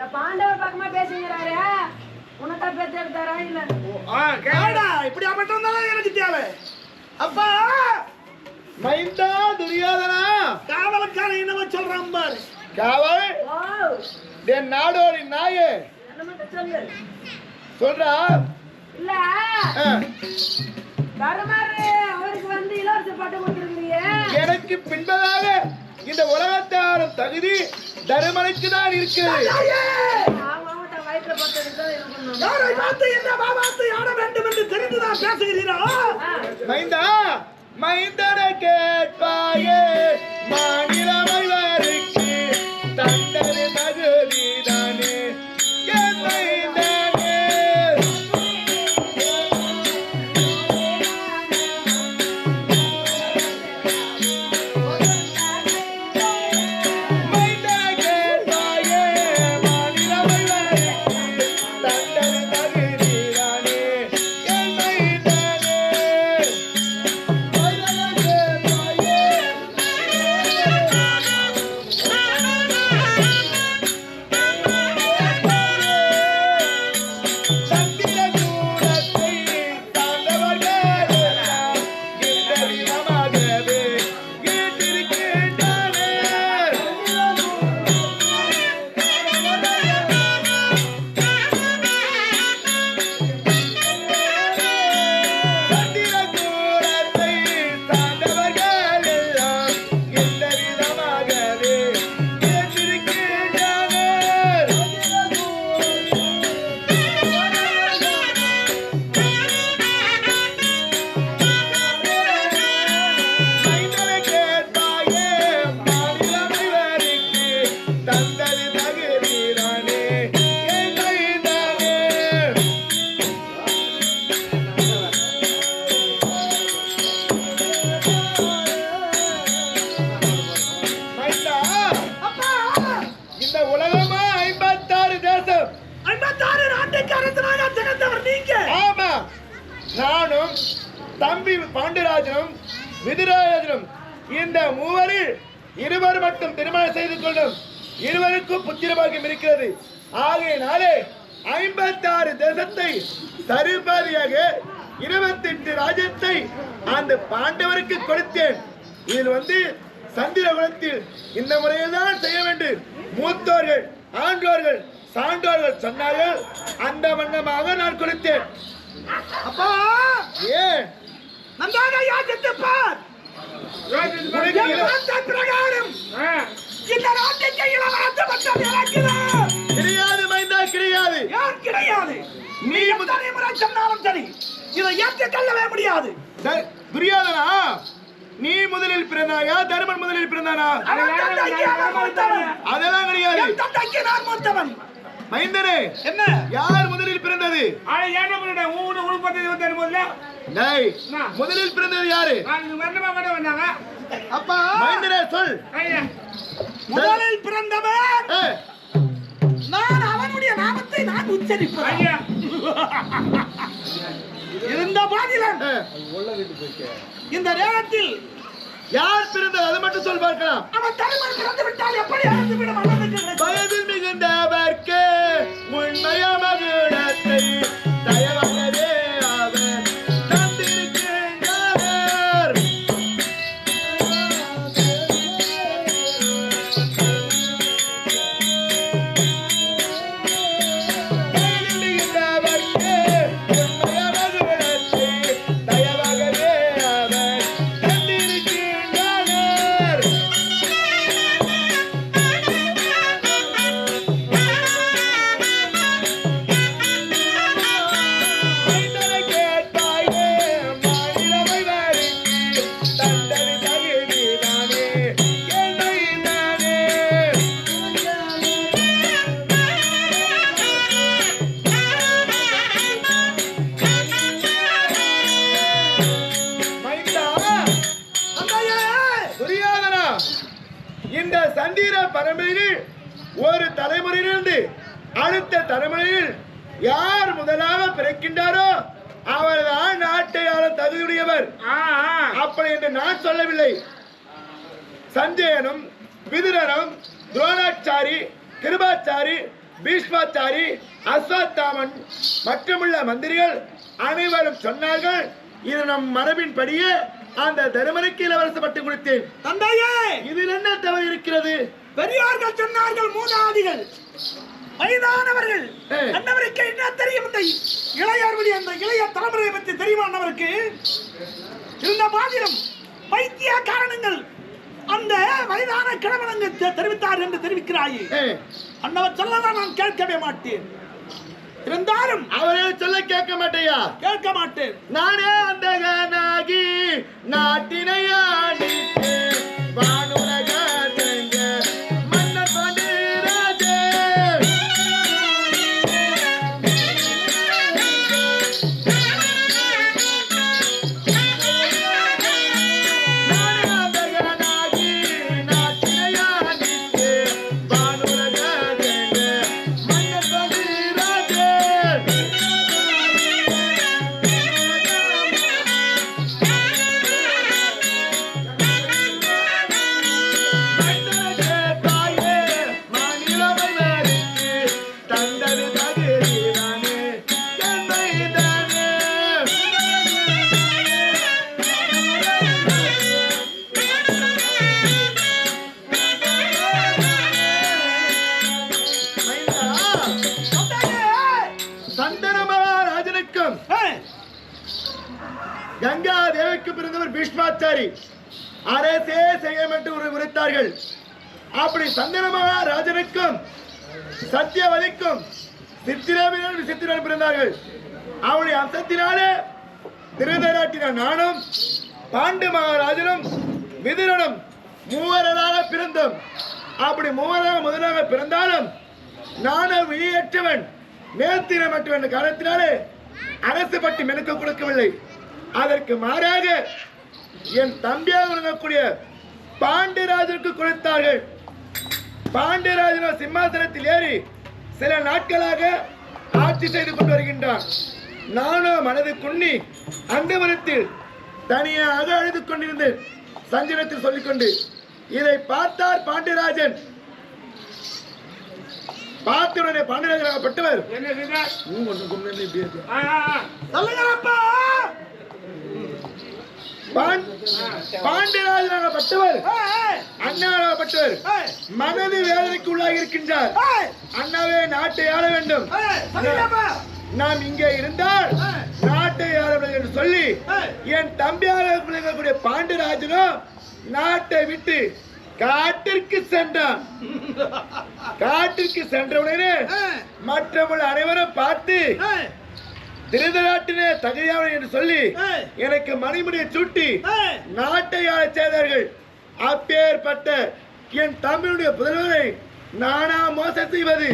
இல்ல பாண்டவர் பக்கமா பேசுகிறாரு. உனக்கா பேச்சு எடுத்தாரா இல்ல? கேடா இப்படி மட்டும் தான் எனக்கு தேவை. அப்பா மைந்தா துரியோதனா காவலுக்கான என்னவோ சொல்றான் பாரு. காவல் ஓ என் நாடோடி நாயே என்ன மட்டும் சொல்லு. சொல்றா. இல்ல தர்மரு அவருக்கு வந்து இலவச பட்டம் கொடுத்துருக்கீங்க. எனக்கு பின்பதாக இந்த உலகத்தாரும் தகுதி தருமனுக்கு தான் இருக்கிறது. வயிற்றுல பட்டம் யாரை பார்த்து என்ன பாபாத்து ஆட வேண்டும் என்று தெரிந்துதான் பேசுகிறீரோ? மைந்தா மைந்தனை கேட்பாயே மாநிலமை வருக்கு தந்தது தகுதிதானே என் மைந்தனே. மைந்தனை கேட்பாயே மாநிலமை வருக்கு தந்தது தகுதிதானே என் மைந்தனே. நானும் தம்பி பாண்டியராஜனும் விதுராஜனும் இந்த மூவரில் இருவர் மட்டும் திருமணம் செய்து கொள்ளும். இருவருக்கும் புத்திர பாக்கியம் இருக்கிறது. ஆகையினாலே 56 தேசத்தை சரிபாதியாக 28 ராஜ்யத்தை அந்த பாண்டவருக்கு கொடுத்தேன். இதில் வந்து சந்திர குலத்தில் இந்த முறையில் தான் செய்ய வேண்டும். மூத்தோர்கள் ஆண்டோர்கள் சான்றோர்கள் சொன்னார்கள். அந்த வண்ணமாக நான் கொடுத்தேன். அப்பா ஏன் நன்றாக யோசித்து பார். பிரகாரம் இந்த நாட்டுக்கு இளவரச பட்டம் இறக்கிறார். கிடையாது மைந்தா, கிடையாது. யார் கிடையாது? நீ எத்தனை முறை சொன்னாலும் சரி, இதை ஏற்றுக்கொள்ளவே முடியாது. துரியோதனா, நீ முதலில் பிறந்தாயா தருமன் முதலில் பிறந்தானா? அதெல்லாம் கிடையாது. தந்தைக்கு நான் மூத்தவன். மைந்தனே, என்ன யார் முதலில் பிறந்தது? முதலில் பிறந்தது யாரு? அப்பா மைந்தனே சொல். முதலில் பிறந்தவன் நான். அவனுடைய நாமத்தை நான் உச்சரிப்பேன். இருந்த போதிலும் இந்த நேரத்தில் யார் பிறந்தது அது மட்டும் சொல் பார்க்கலாம். அவன் தருமன் பிறந்து விட்டால் எப்படி இறந்துவிடும்? வயதில் மிகுந்தவர்க்கு உண்மைய மகுடத்தை தயவாகவே அவர் தந்திருக்கின்றார். வயதில் மிகுந்தவர்க்கு உண்மைய மகுடத்தை தயவாகவே அவர் தந்திருக்கின்றார். இந்த சந்திர பரம்பரையில் ஒரு தலைமுறையிலிருந்து அடுத்த தலைமுறையில் யார் முதலாக பிறக்கின்றாரோ அவர்தான் நாட்டை ஆள தகுதியுடையவர். அப்படி என்று நான் சொல்லவில்லை. சஞ்சயனும் விதுரனும் துரோணாச்சாரி கிருபாச்சாரி பீஷ்மாச்சாரி, அஸ்வத்தாமன் மற்றுமுள்ள மந்திரிகள் அனைவரும் சொன்னார்கள். இது நம் மரபின்படியே அந்த தருமனுக்கு இளவரசு பட்டு கொடுத்தேன். தந்தையே, இதில் என்ன தவறு இருக்கிறது? பெரியோர்கள் சொன்னார்கள், மூதாதிகள் வயதானவர்கள் அண்ணவருக்கு என்ன தெரியும்? இந்த இளையார்வழி அந்த இளைய தலைமுறையை பற்றி தெரியுமா அண்ணவருக்கு? இருந்த மாதிரம் வைத்திய காரணங்கள் அந்த வயதான கிழவனங்க தெரிவித்தார் என்று தெரிவிக்கிறாயே. அண்ணவர் சொல்லலாம் நான் கேட்கவே மாட்டேன். இருந்தாலும் அவரே சொல்ல கேட்க மாட்டேயா? கேட்க மாட்டேன். நானே அந்த நாகி நாட்டினையாடி வானுலக கங்கா தேவிக்கு பிறந்தவர் பீஷ்மாச்சாரி அரசே செய்யும் என்று உரைத்தார்கள். அப்படி சந்தன மகாராஜனுக்கும் சத்தியவதிக்கும் சித்திரன் பிறந்தார்கள். அவருடைய அம்சத்தினாலே திருதராட்டின நானும் பாண்டு மகாராஜனும் விதுரனும் மூவராக பிறந்தோம். அப்படி மூவராக முதலாக பிறந்தாலும் நானும் விழியற்றவன் மேல்த்தினமற்றவன் என்ற காரணத்தினாலே அரசு பட்டி மெனுக்க கொடுக்கவில்லை. அதற்கு மாறாக என் தம்பியாக விளங்கக்கூடிய பாண்டியராஜனுக்கு கொடுத்தார்கள். பாண்டியராஜன் சிம்மாசனத்தில் ஏறி சில நாட்களாக ஆட்சி செய்து கொண்டு வருகின்றான். நானும் மனது குன்னி அந்த மரத்தில் தனியாக அழுது கொண்டிருந்தேன். சஞ்சனத்தில் சொல்லிக்கொண்டு இதை பார்த்தார் பாண்டியராஜன். பார்த்துடனே பாண்டியராஜனாகப்பட்டவர் பாண்டியராஜனாகப்பட்டவர் அண்ணாவாகப்பட்டவர் மனது வேதனைக்கு உள்ளாகி இருக்கின்றார். அண்ணாவே நாட்டை ஆள வேண்டும், நாம் இங்கே இருந்தால் நாட்டை ஆள வேண்டும் என்று சொல்லி என் தம்பியாக விளங்கக்கூடிய பாண்டியராஜனும் நாட்டை விட்டு காட்டிற்கு சென்றான். காட்டிற்கு சென்றவுடனே மற்றவர்கள் அனைவரும் பார்த்து திருதராட்டினே தகுதியானவன் என்று சொல்லி எனக்கு மணிமுடியை சூட்டி நாட்டை ஆள செய்தார்கள். அப்பேற்பட்ட என் தம்பியுடைய புதல்வரை நானா மோசம் செய்வது?